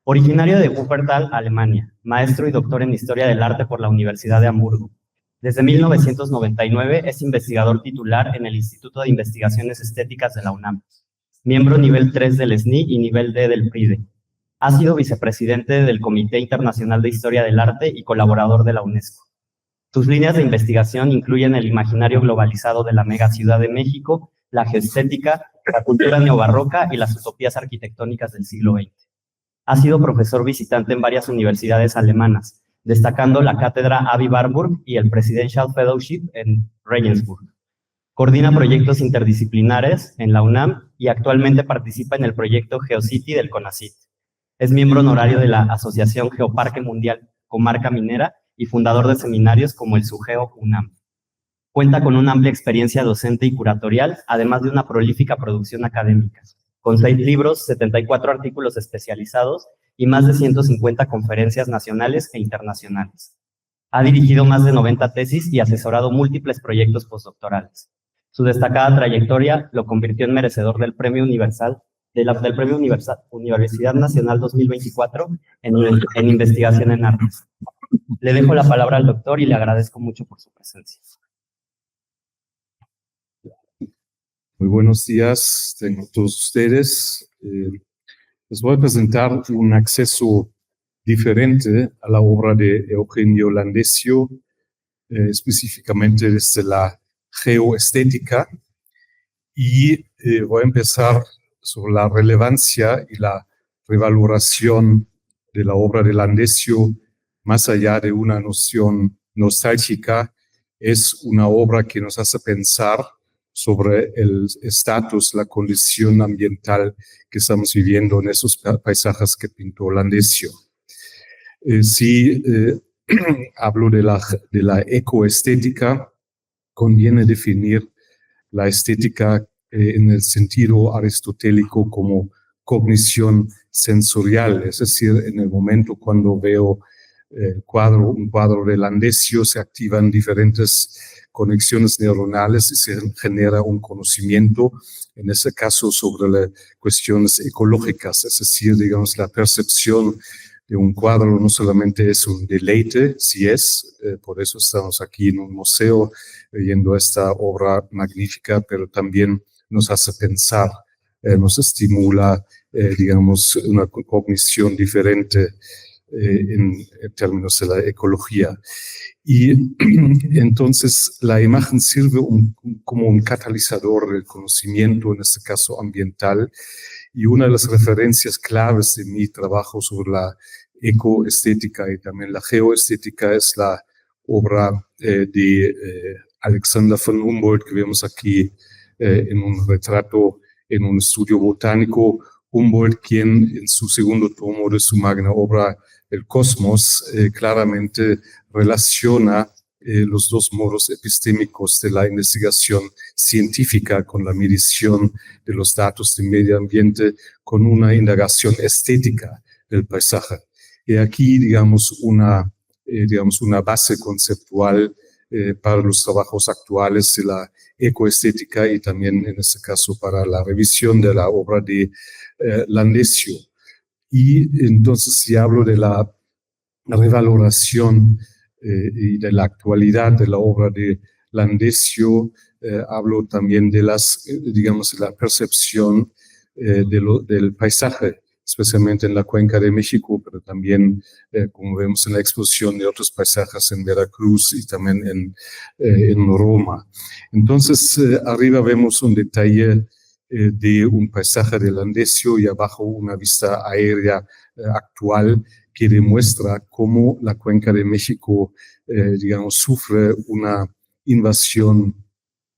Originario de Wuppertal, Alemania, maestro y doctor en Historia del Arte por la Universidad de Hamburgo. Desde 1999 es investigador titular en el Instituto de Investigaciones Estéticas de la UNAM, miembro nivel 3 del SNI y nivel D del PRIDE. Ha sido vicepresidente del Comité Internacional de Historia del Arte y colaborador de la UNESCO. Sus líneas de investigación incluyen el imaginario globalizado de la megaciudad de México, la geoestética, la cultura neobarroca y las utopías arquitectónicas del siglo XX. Ha sido profesor visitante en varias universidades alemanas, destacando la cátedra Avi Warburg y el Presidential Fellowship en Regensburg. Coordina proyectos interdisciplinares en la UNAM y actualmente participa en el proyecto GeoCity del CONACYT. Es miembro honorario de la Asociación Geoparque Mundial Comarca Minera y fundador de seminarios como el SUGEO UNAM. Cuenta con una amplia experiencia docente y curatorial, además de una prolífica producción académica, con 6 libros, 74 artículos especializados y más de 150 conferencias nacionales e internacionales. Ha dirigido más de 90 tesis y asesorado múltiples proyectos postdoctorales. Su destacada trayectoria lo convirtió en merecedor del Premio Universal Universidad Nacional 2024 en Investigación en Artes. Le dejo la palabra al doctor y le agradezco mucho por su presencia. Muy buenos días a todos ustedes. Les voy a presentar un acceso diferente a la obra de Eugenio Landesio, específicamente desde la geoestética, y voy a empezar sobre la relevancia y la revaloración de la obra de Landesio, más allá de una noción nostálgica. Es una obra que nos hace pensar sobre el estatus, la condición ambiental que estamos viviendo en esos paisajes que pintó Landesio. Si hablo de la ecoestética, conviene definir la estética en el sentido aristotélico como cognición sensorial, es decir, en el momento cuando veo un cuadro de Landesio, se activan diferentes conexiones neuronales y se genera un conocimiento, en ese caso sobre las cuestiones ecológicas, es decir, digamos, la percepción de un cuadro no solamente es un deleite, sí es, por eso estamos aquí en un museo viendo esta obra magnífica, pero también nos hace pensar, nos estimula, digamos, una cognición diferente en términos de la ecología. Y entonces la imagen sirve como un catalizador del conocimiento, en este caso ambiental, y una de las referencias claves de mi trabajo sobre la ecoestética y también la geoestética es la obra de Alexander von Humboldt, que vemos aquí en un retrato en un estudio botánico. Humboldt, quien en su segundo tomo de su magna obra El Cosmos, claramente relaciona los dos modos epistémicos de la investigación científica con la medición de los datos del medio ambiente, con una indagación estética del paisaje. Y aquí, digamos, una base conceptual para los trabajos actuales de la ecoestética y también, en este caso, para la revisión de la obra de Landesio. Y entonces, si hablo de la revaloración y de la actualidad de la obra de Landesio, hablo también de de la percepción del paisaje, especialmente en la Cuenca de México, pero también, como vemos en la exposición, de otros paisajes en Veracruz y también en Roma. Entonces, arriba vemos un detalle de un paisaje de Landesio y abajo una vista aérea actual que demuestra cómo la Cuenca de México, sufre una invasión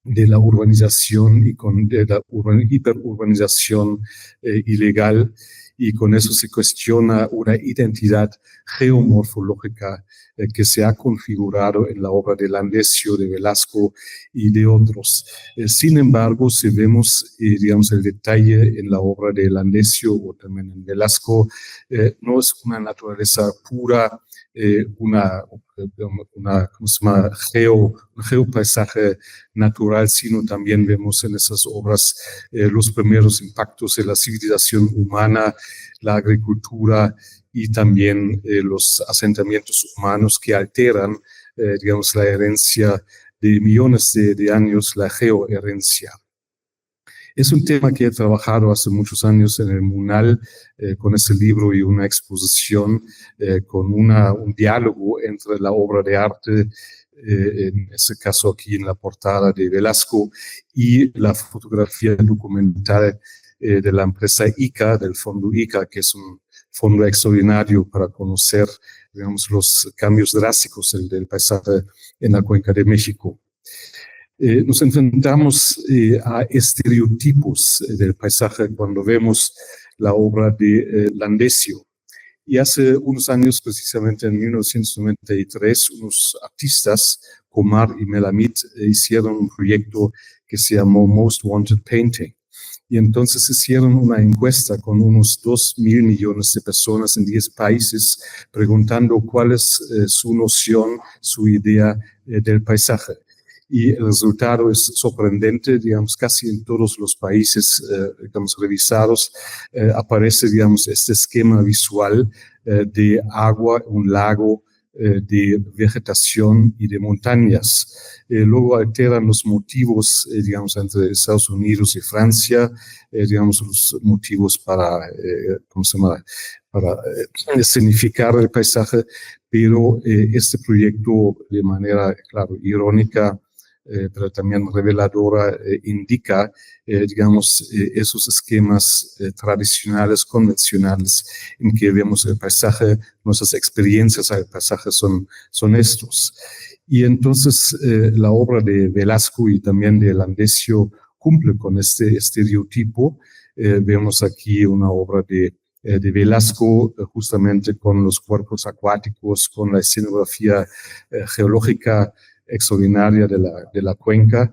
de la urbanización y de la hiperurbanización ilegal, y con eso se cuestiona una identidad geomorfológica que se ha configurado en la obra de Landesio, de Velasco y de otros. Sin embargo, si vemos, el detalle en la obra de Landesio o también en Velasco, no es una naturaleza pura, un geopaisaje natural, sino también vemos en esas obras los primeros impactos de la civilización humana la agricultura y también los asentamientos humanos que alteran, digamos, la herencia de millones de años, la geoherencia. Es un tema que he trabajado hace muchos años en el MUNAL con ese libro y una exposición con un diálogo entre la obra de arte, en ese caso aquí en la portada de Velasco, y la fotografía documental de la empresa ICA, del fondo ICA, que es un fondo extraordinario para conocer, digamos, los cambios drásticos del paisaje en la Cuenca de México. Nos enfrentamos a estereotipos del paisaje cuando vemos la obra de Landesio. Y hace unos años, precisamente en 1993, unos artistas, Comar y Melamid, hicieron un proyecto que se llamó Most Wanted Painting. Y entonces hicieron una encuesta con unos 2.000 millones de personas en 10 países, preguntando cuál es su noción, su idea del paisaje. Y el resultado es sorprendente, digamos, casi en todos los países, digamos, revisados, aparece, digamos, este esquema visual de agua, un lago, de vegetación y de montañas. Luego alteran los motivos, digamos, entre Estados Unidos y Francia, digamos, los motivos para, ¿cómo se llama?, para escenificar el paisaje, pero este proyecto, de manera, claro, irónica, pero también reveladora, indica, digamos, esos esquemas tradicionales, convencionales, en que vemos el paisaje, nuestras experiencias al paisaje son estos. Y entonces la obra de Velasco y también de Landesio cumple con este estereotipo. Vemos aquí una obra de Velasco, justamente con los cuerpos acuáticos, con la escenografía geológica extraordinaria de la cuenca,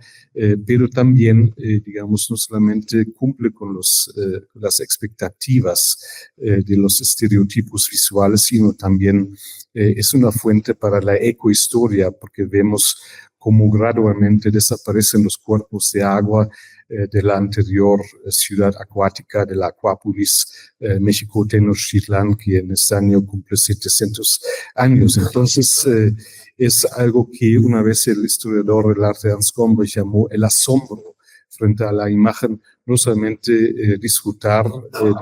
pero también, digamos, no solamente cumple con las expectativas de los estereotipos visuales, sino también es una fuente para la ecohistoria, porque vemos cómo gradualmente desaparecen los cuerpos de agua de la anterior ciudad acuática, de la Acuápolis México-Tenochtitlán, que en este año cumple 700 años. Entonces, es algo que una vez el historiador del arte Ernst Gombrich llamó el asombro frente a la imagen, no solamente disfrutar,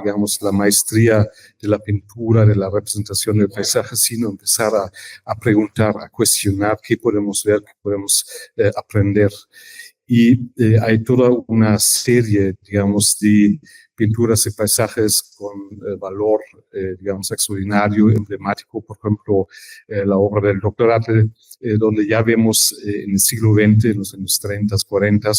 digamos, la maestría de la pintura, de la representación del paisaje, sino empezar a preguntar, a cuestionar qué podemos ver, qué podemos aprender. Y hay toda una serie, digamos, de pinturas y paisajes con valor, digamos, extraordinario, emblemático. Por ejemplo, la obra del Dr. Atle, donde ya vemos en el siglo XX, en los años 30, 40,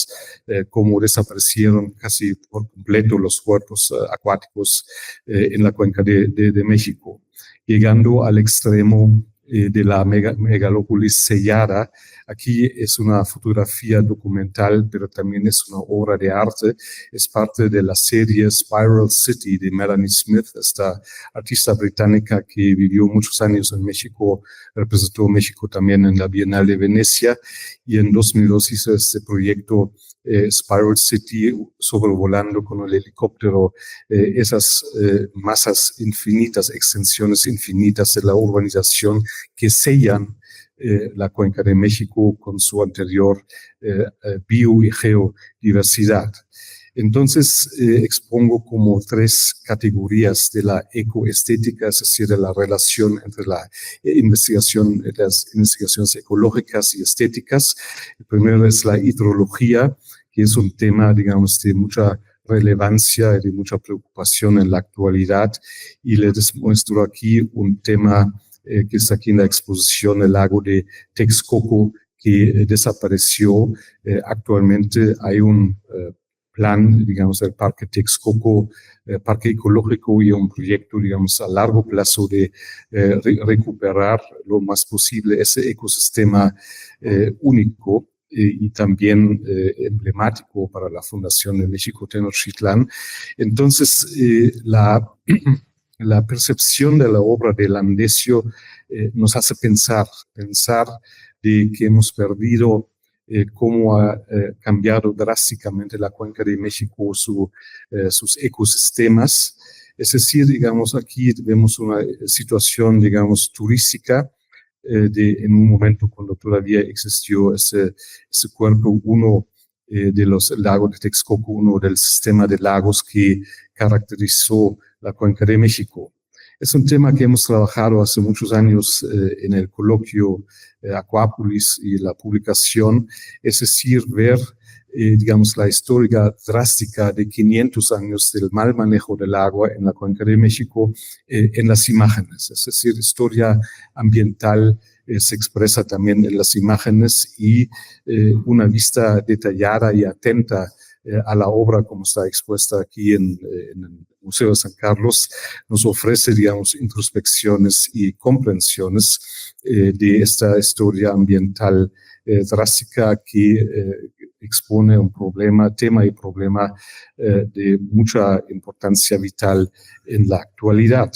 cómo desaparecieron casi por completo los cuerpos acuáticos en la cuenca de México, llegando al extremo de la megalópolis sellada. Aquí es una fotografía documental, pero también es una obra de arte. Es parte de la serie Spiral City de Melanie Smith, esta artista británica que vivió muchos años en México, representó México también en la Bienal de Venecia, y en 2002 hizo este proyecto Spiral City, sobrevolando con el helicóptero esas masas infinitas, extensiones infinitas de la urbanización que sellan la Cuenca de México con su anterior bio y geodiversidad. Entonces, expongo como 3 categorías de la ecoestética, es decir, de la relación entre las investigaciones ecológicas y estéticas. El primero es la hidrología, que es un tema, digamos, de mucha relevancia y de mucha preocupación en la actualidad. Y les muestro aquí un tema que está aquí en la exposición, el lago de Texcoco, que desapareció. Actualmente hay un plan, digamos, del Parque Texcoco, Parque Ecológico, y un proyecto, digamos, a largo plazo de recuperar lo más posible ese ecosistema único y también emblemático para la Fundación de México Tenochtitlán. Entonces, la percepción de la obra de Landesio nos hace pensar de que hemos perdido cómo ha cambiado drásticamente la Cuenca de México sus ecosistemas. Es decir, digamos, aquí vemos una situación, digamos, turística, en un momento cuando todavía existió ese cuerpo, uno de los lagos de Texcoco, uno del sistema de lagos que caracterizó la cuenca de México. Es un tema que hemos trabajado hace muchos años en el coloquio Acuápolis y la publicación, es decir, ver, digamos, la historia drástica de 500 años del mal manejo del agua en la cuenca de México en las imágenes, es decir, historia ambiental se expresa también en las imágenes y una vista detallada y atenta a la obra como está expuesta aquí en el Museo de San Carlos, nos ofrece, digamos, introspecciones y comprensiones de esta historia ambiental drástica que expone un tema y problema de mucha importancia vital en la actualidad.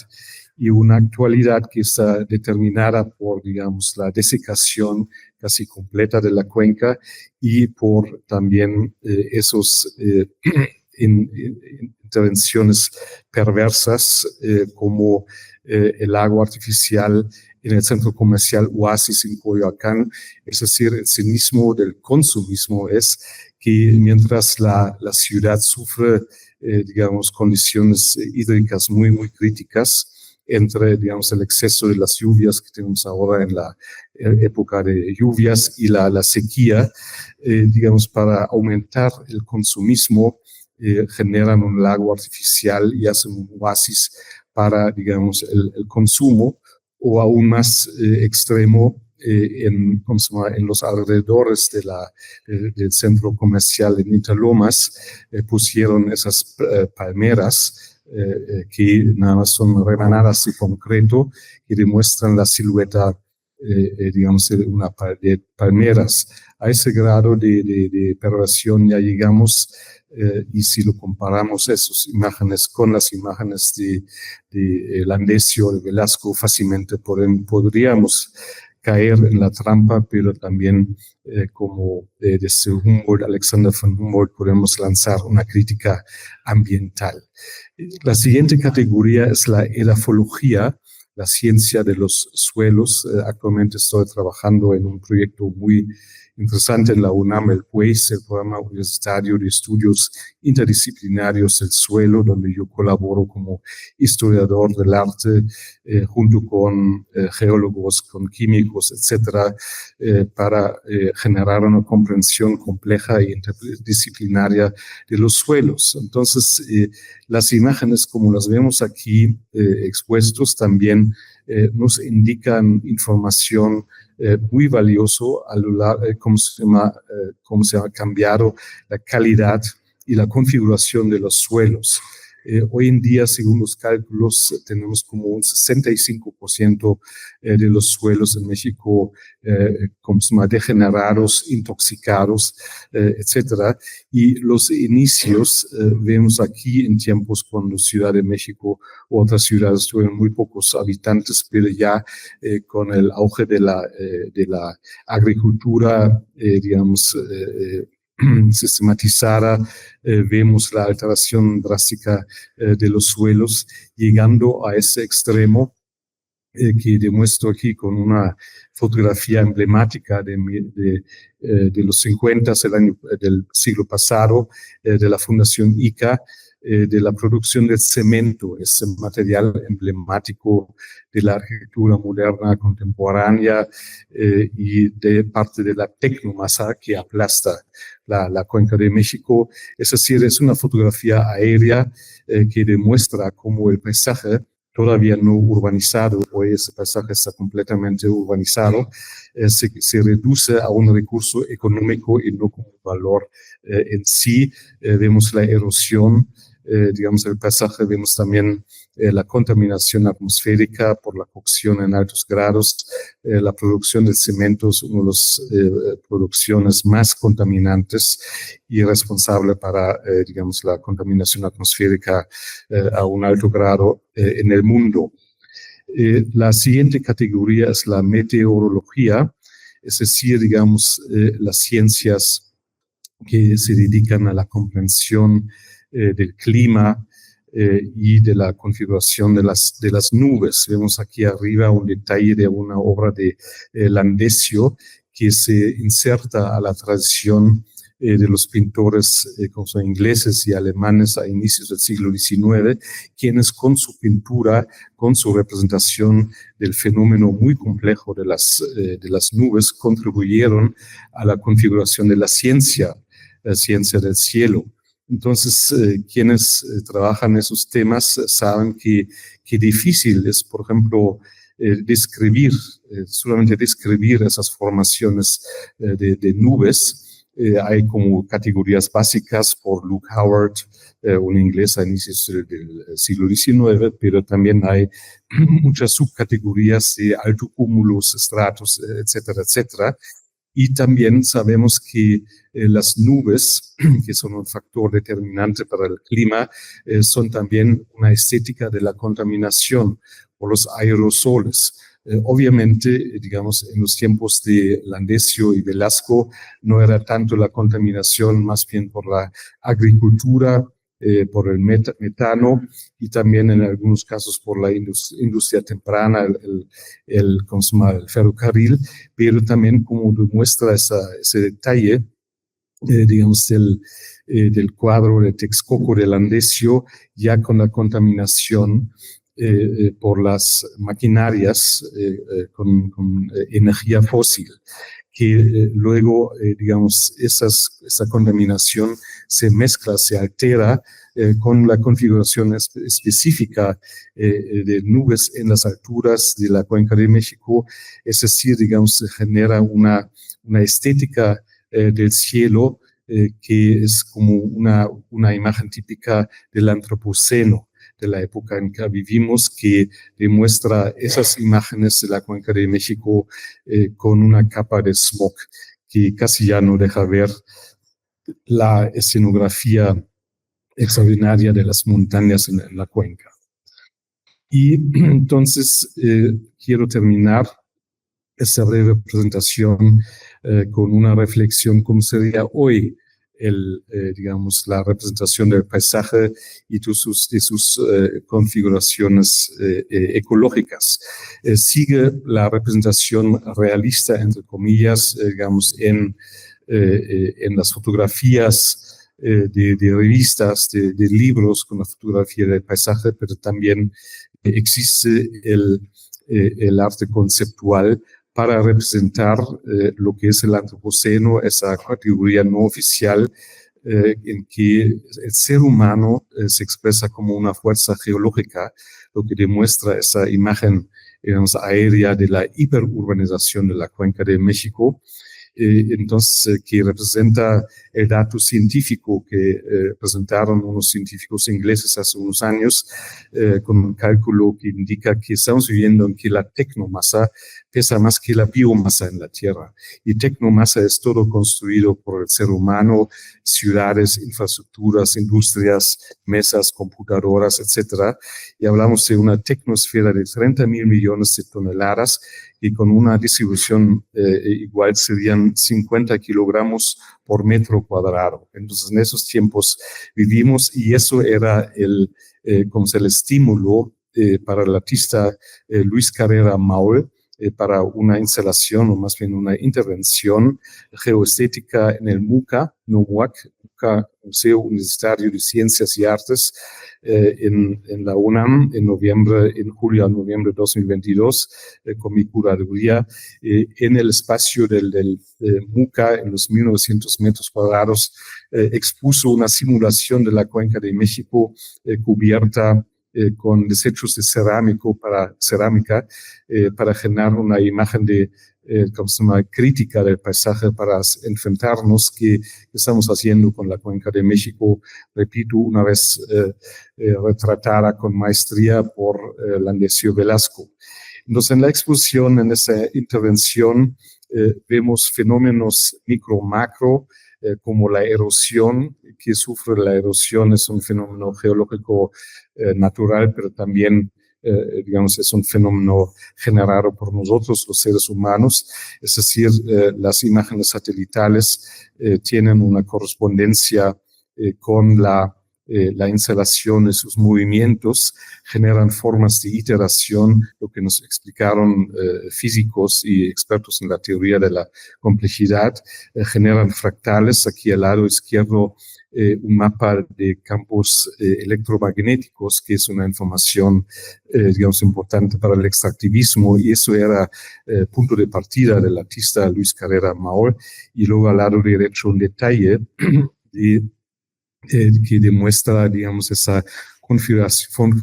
Y una actualidad que está determinada por, digamos, la desecación casi completa de la cuenca y por también esos intervenciones perversas como el agua artificial en el centro comercial Oasis en Coyoacán. Es decir, el cinismo del consumismo es que mientras la ciudad sufre, digamos, condiciones hídricas muy, muy críticas, entre, digamos, el exceso de las lluvias que tenemos ahora en la época de lluvias y la sequía, digamos, para aumentar el consumismo, generan un lago artificial y hacen un oasis para, digamos, el consumo, o aún más extremo, en los alrededores del centro comercial en Interlomas, pusieron esas palmeras que nada más son rebanadas de concreto que demuestran la silueta, digamos, de una de palmeras. A ese grado de perversión ya llegamos, y si lo comparamos esas imágenes con las imágenes de Landesio, de Velasco, fácilmente podríamos caer en la trampa, pero también como desde Humboldt, Alexander von Humboldt, podemos lanzar una crítica ambiental. La siguiente categoría es la edafología, la ciencia de los suelos. Actualmente estoy trabajando en un proyecto muy interesante en la UNAM, el PUES, el Programa Universitario de Estudios Interdisciplinarios del Suelo, donde yo colaboro como historiador del arte, junto con geólogos, con químicos, etcétera, para generar una comprensión compleja e interdisciplinaria de los suelos. Entonces, las imágenes, como las vemos aquí expuestos, también nos indican información muy valioso a lo largo, cómo se ha cambiado la calidad y la configuración de los suelos. Hoy en día, según los cálculos, tenemos como un 65% de los suelos en México degenerados, intoxicados, etcétera. Y los inicios vemos aquí en tiempos cuando Ciudad de México u otras ciudades tuvieron muy pocos habitantes, pero ya con el auge de la agricultura, digamos, sistematizada, vemos la alteración drástica de los suelos, llegando a ese extremo que demuestro aquí con una fotografía emblemática de los 50 del siglo pasado, de la Fundación ICA, de la producción del cemento, ese material emblemático de la arquitectura moderna contemporánea, y de parte de la tecnomasa que aplasta la cuenca de México. Es decir, es una fotografía aérea que demuestra cómo el paisaje todavía no urbanizado, hoy ese paisaje está completamente urbanizado, se reduce a un recurso económico y no como un valor en sí. Vemos la erosión, digamos, del paisaje, vemos también la contaminación atmosférica por la cocción en altos grados. La producción del cemento es una de las producciones más contaminantes y responsable para, digamos, la contaminación atmosférica a un alto grado en el mundo. La siguiente categoría es la meteorología, es decir, digamos, las ciencias que se dedican a la comprensión del clima, y de la configuración de las nubes. Vemos aquí arriba un detalle de una obra de Landesio que se inserta a la tradición de los pintores como son ingleses y alemanes a inicios del siglo XIX, quienes con su pintura, con su representación del fenómeno muy complejo de las nubes, contribuyeron a la configuración de la ciencia del cielo. Entonces, quienes trabajan esos temas saben que difícil es, por ejemplo, solamente describir esas formaciones de nubes. Hay como categorías básicas por Luke Howard, un inglés a inicios del siglo XIX, pero también hay muchas subcategorías de altocúmulos, estratos, etcétera, etcétera. Y también sabemos que las nubes, que son un factor determinante para el clima, son también una estética de la contaminación por los aerosoles. Obviamente, digamos, en los tiempos de Landesio y Velasco no era tanto la contaminación, más bien por la agricultura, por el metano y también en algunos casos por la industria temprana, ¿cómo se llama? El ferrocarril, pero también como demuestra ese detalle, digamos, del cuadro de Texcoco de Landesio, ya con la contaminación por las maquinarias con energía fósil, que luego, digamos, esa contaminación se mezcla, se altera con la configuración específica de nubes en las alturas de la Cuenca de México, es decir, digamos, se genera una estética del cielo que es como una imagen típica del antropoceno, de la época en que vivimos, que demuestra esas imágenes de la Cuenca de México con una capa de smog que casi ya no deja ver la escenografía extraordinaria de las montañas en la cuenca. Y entonces quiero terminar esta breve presentación con una reflexión cómo sería hoy digamos, la representación del paisaje y de sus configuraciones ecológicas. Sigue la representación realista, entre comillas, digamos, en las fotografías de revistas, de libros con la fotografía del paisaje, pero también existe el arte conceptual para representar lo que es el antropoceno, esa categoría no oficial en que el ser humano se expresa como una fuerza geológica, lo que demuestra esa imagen, digamos, aérea de la hiperurbanización de la Cuenca de México. Entonces, que representa el dato científico que presentaron unos científicos ingleses hace unos años, con un cálculo que indica que estamos viviendo en que la tecnomasa pesa más que la biomasa en la Tierra. Y tecnomasa es todo construido por el ser humano, ciudades, infraestructuras, industrias, mesas, computadoras, etcétera. Y hablamos de una tecnosfera de 30.000 millones de toneladas, y con una distribución igual serían 50 kilogramos por metro cuadrado. Entonces, en esos tiempos vivimos, y eso era el estímulo para el artista Luis Carrera Maul, para una instalación, o más bien una intervención geoestética en el MUCA, Museo Universitario de Ciencias y Artes, en la UNAM, en julio a noviembre de 2022, con mi curaduría, en el espacio del MUCA, en los 1.900 metros cuadrados, expuso una simulación de la Cuenca de México cubierta con desechos de cerámica para generar una imagen de crítica del paisaje, para enfrentarnos que estamos haciendo con la Cuenca de México, repito, una vez retratada con maestría por Landesio Velasco. Entonces, en la exposición, en esa intervención, vemos fenómenos micro-macro, como la erosión, que sufre la erosión, es un fenómeno geológico natural, pero también, digamos, es un fenómeno generado por nosotros, los seres humanos. Es decir, las imágenes satelitales tienen una correspondencia con la la instalación de sus movimientos generan formas de iteración, lo que nos explicaron físicos y expertos en la teoría de la complejidad, generan fractales. Aquí al lado izquierdo un mapa de campos electromagnéticos, que es una información, digamos, importante para el extractivismo, y eso era punto de partida del artista Luis Carrera Maur. Y luego al lado derecho un detalle que demuestra, digamos, esa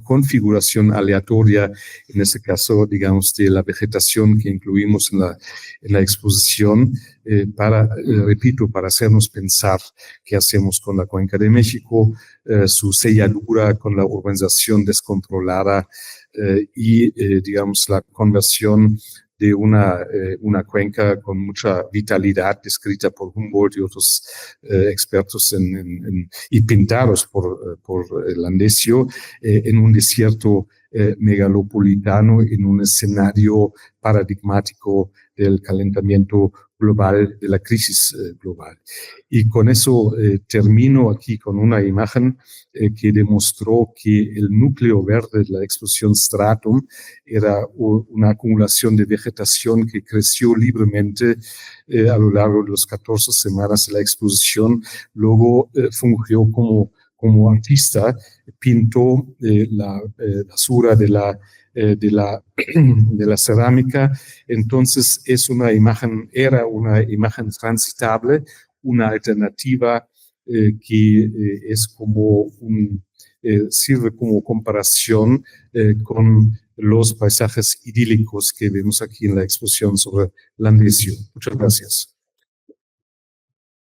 configuración aleatoria, en este caso, digamos, de la vegetación que incluimos en la exposición, repito, para hacernos pensar qué hacemos con la Cuenca de México, su selladura con la urbanización descontrolada y, digamos, la conversión de una cuenca con mucha vitalidad, descrita por Humboldt y otros expertos y pintados por Landesio, en un desierto megalopolitano, en un escenario paradigmático del calentamiento global, de la crisis global. Y con eso termino aquí con una imagen que demostró que el núcleo verde de la explosión Stratum era una acumulación de vegetación que creció libremente a lo largo de las 14 semanas de la exposición. Luego fungió como artista, pintó la basura de la cerámica. Entonces era una imagen transitable, una alternativa que es como sirve como comparación con los paisajes idílicos que vemos aquí en la exposición sobre Landesio. Muchas gracias.